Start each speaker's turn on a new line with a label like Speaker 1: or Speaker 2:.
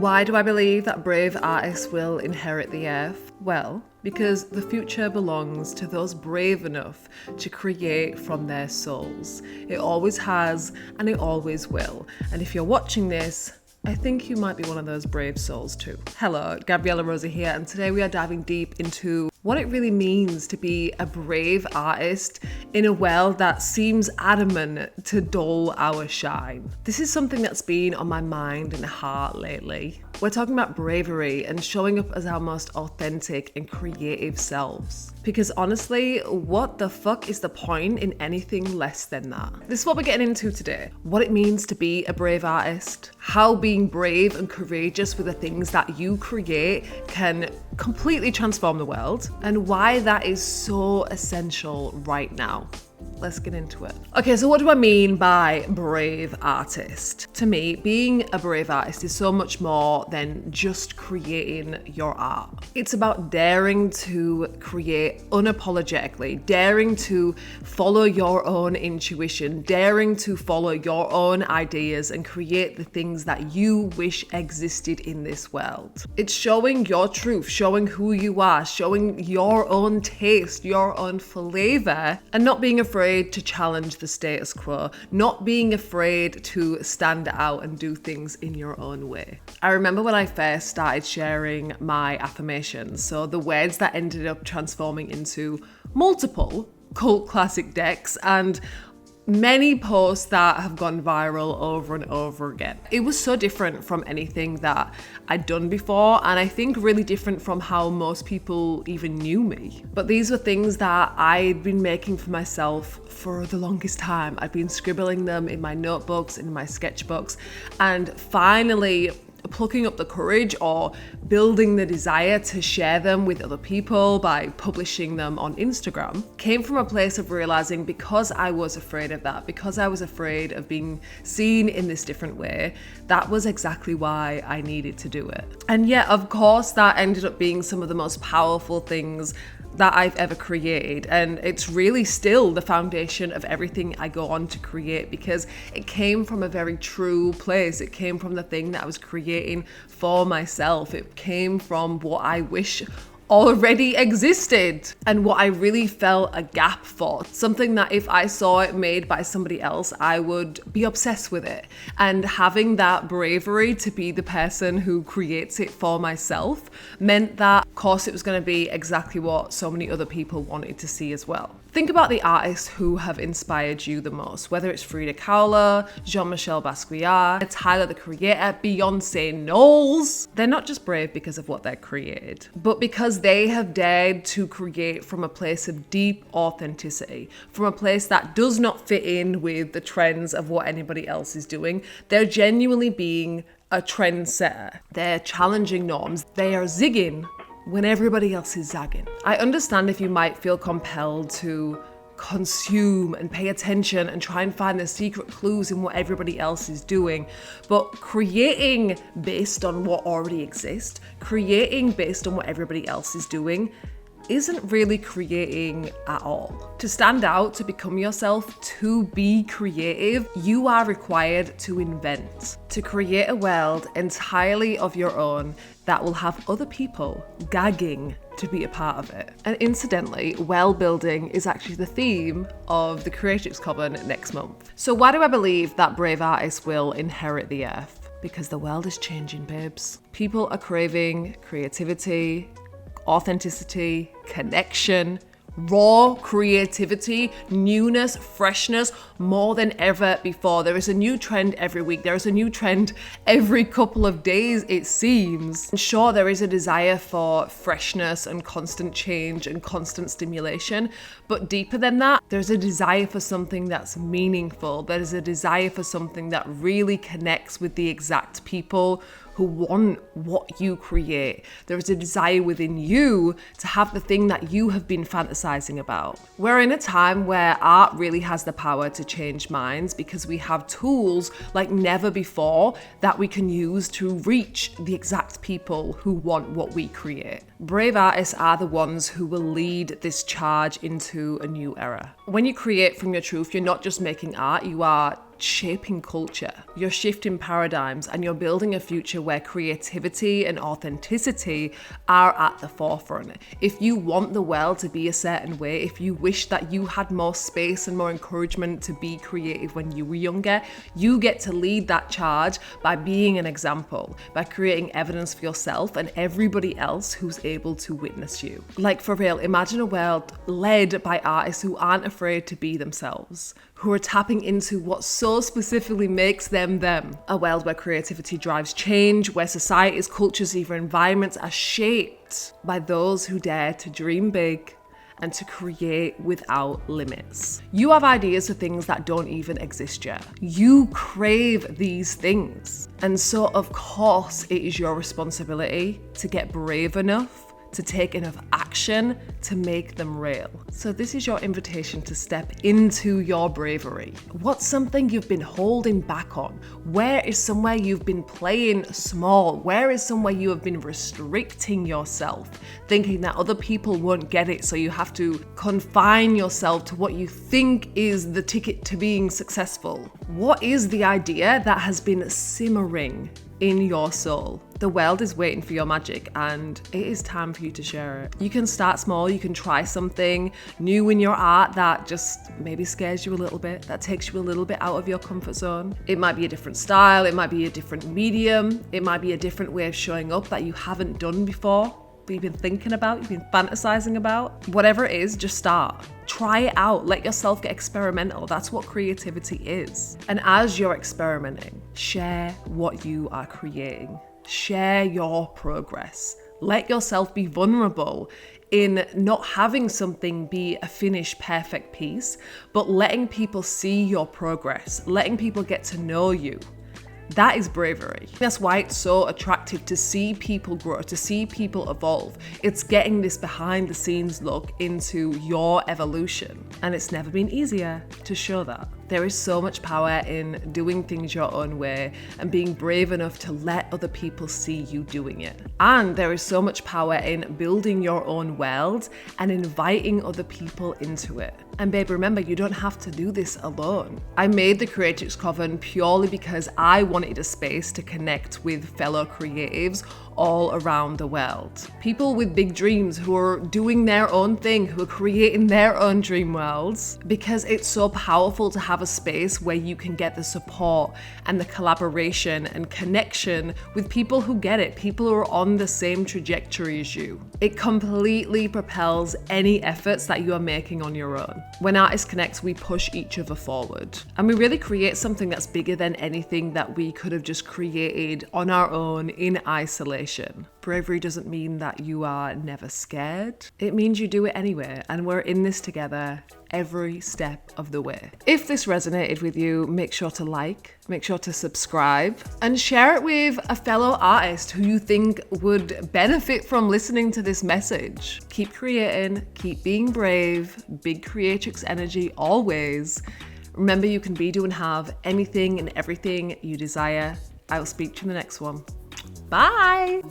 Speaker 1: Why do I believe that brave artists will inherit the earth? Well, because the future belongs to those brave enough to create from their souls. It always has, and it always will. And if you're watching this, I think you might be one of those brave souls too. Hello, Gabriella, Rosie here, and today we are diving deep into what it really means to be a brave artist in a world that seems adamant to dull our shine. This is something that's been on my mind and heart lately. We're talking about bravery and showing up as our most authentic and creative selves. Because honestly, what the fuck is the point in anything less than that? This is what we're getting into today. What it means to be a brave artist, how being brave and courageous with the things that you create can completely transform the world, and why that is so essential right now. Let's get into it. Okay, so what do I mean by brave artist? To me, being a brave artist is so much more than just creating your art. It's about daring to create unapologetically, daring to follow your own intuition, daring to follow your own ideas and create the things that you wish existed in this world. It's showing your truth, showing who you are, showing your own taste, your own flavor, and not being afraid to challenge the status quo, not being afraid to stand out and do things in your own way. I remember when I first started sharing my affirmations, so the words that ended up transforming into multiple cult classic decks and many posts that have gone viral over and over again. It was so different from anything that I'd done before, and I think really different from how most people even knew me. But these were things that I'd been making for myself for the longest time. I'd been scribbling them in my notebooks, in my sketchbooks, and finally plucking up the courage or building the desire to share them with other people by publishing them on Instagram came from a place of realizing, because I was afraid of that, because I was afraid of being seen in this different way, that was exactly why I needed to do it. And yeah, of course, that ended up being some of the most powerful things that I've ever created, and it's really still the foundation of everything I go on to create, because it came from a very true place. It came from the thing that I was creating for myself. It came from what I wish already existed and what I really felt a gap for, something that if I saw it made by somebody else, I would be obsessed with it. And having that bravery to be the person who creates it for myself meant that, of course, it was going to be exactly what so many other people wanted to see as well. Think about the artists who have inspired you the most, whether it's Frida Kahlo, Jean-Michel Basquiat, Tyler the Creator, Beyonce Knowles. They're not just brave because of what they're created, but because they have dared to create from a place of deep authenticity, from a place that does not fit in with the trends of what anybody else is doing. They're genuinely being a trendsetter. They're challenging norms. They are zigging when everybody else is zagging. I understand if you might feel compelled to consume and pay attention and try and find the secret clues in what everybody else is doing, but creating based on what already exists, creating based on what everybody else is doing, isn't really creating at all. To stand out, to become yourself, to be creative, you are required to invent, to create a world entirely of your own that will have other people gagging to be a part of it. And incidentally, world building is actually the theme of the Creatrix Coven next month. So why do I believe that brave artists will inherit the earth? Because the world is changing, babes. People are craving creativity, authenticity, connection, raw creativity, newness, freshness, more than ever before. There is a new trend every week. There is a new trend every couple of days, it seems. And sure, there is a desire for freshness and constant change and constant stimulation, but deeper than that, there's a desire for something that's meaningful. There's a desire for something that really connects with the exact people who want what you create. There is a desire within you to have the thing that you have been fantasizing about. We're in a time where art really has the power to change minds because we have tools like never before that we can use to reach the exact people who want what we create. Brave artists are the ones who will lead this charge into a new era. When you create from your truth, you're not just making art, you are shaping culture. You're shifting paradigms and you're building a future where creativity and authenticity are at the forefront. If you want the world to be a certain way, if you wish that you had more space and more encouragement to be creative when you were younger, you get to lead that charge by being an example, by creating evidence for yourself and everybody else who's able to witness you. Like, for real, imagine a world led by artists who aren't afraid to be themselves, who are tapping into what so specifically makes them them. A world where creativity drives change, where societies, cultures, even environments are shaped by those who dare to dream big and to create without limits. You have ideas for things that don't even exist yet. You crave these things. And so, of course, it is your responsibility to get brave enough to take enough action to make them real. So this is your invitation to step into your bravery. What's something you've been holding back on? Where is somewhere you've been playing small? Where is somewhere you have been restricting yourself, thinking that other people won't get it, so you have to confine yourself to what you think is the ticket to being successful? What is the idea that has been simmering in your soul? The world is waiting for your magic and it is time for you to share it. You can start small, you can try something new in your art that just maybe scares you a little bit, that takes you a little bit out of your comfort zone. It might be a different style, it might be a different medium, it might be a different way of showing up that you haven't done before, but you've been thinking about, you've been fantasizing about. Whatever it is, just start. Try it out. Let yourself get experimental. That's what creativity is. And as you're experimenting, share what you are creating. Share your progress. Let yourself be vulnerable in not having something be a finished, perfect piece, but letting people see your progress, letting people get to know you. That is bravery. That's why it's so attractive to see people grow, to see people evolve. It's getting this behind the scenes look into your evolution. And it's never been easier to show that. There is so much power in doing things your own way and being brave enough to let other people see you doing it. And there is so much power in building your own world and inviting other people into it. And babe, remember, you don't have to do this alone. I made the Creatrix Coven purely because I wanted a space to connect with fellow creatives all around the world. People with big dreams who are doing their own thing, who are creating their own dream worlds, because it's so powerful to have a space where you can get the support and the collaboration and connection with people who get it, people who are on the same trajectory as you. It completely propels any efforts that you are making on your own. When artists connect, we push each other forward and we really create something that's bigger than anything that we could have just created on our own in isolation. Bravery doesn't mean that you are never scared. It means you do it anyway, and we're in this together every step of the way. If this resonated with you, make sure to like, make sure to subscribe, and share it with a fellow artist who you think would benefit from listening to this message. Keep creating, keep being brave, big Creatrix energy always. Remember, you can be, do, and have anything and everything you desire. I will speak to you in the next one. Bye!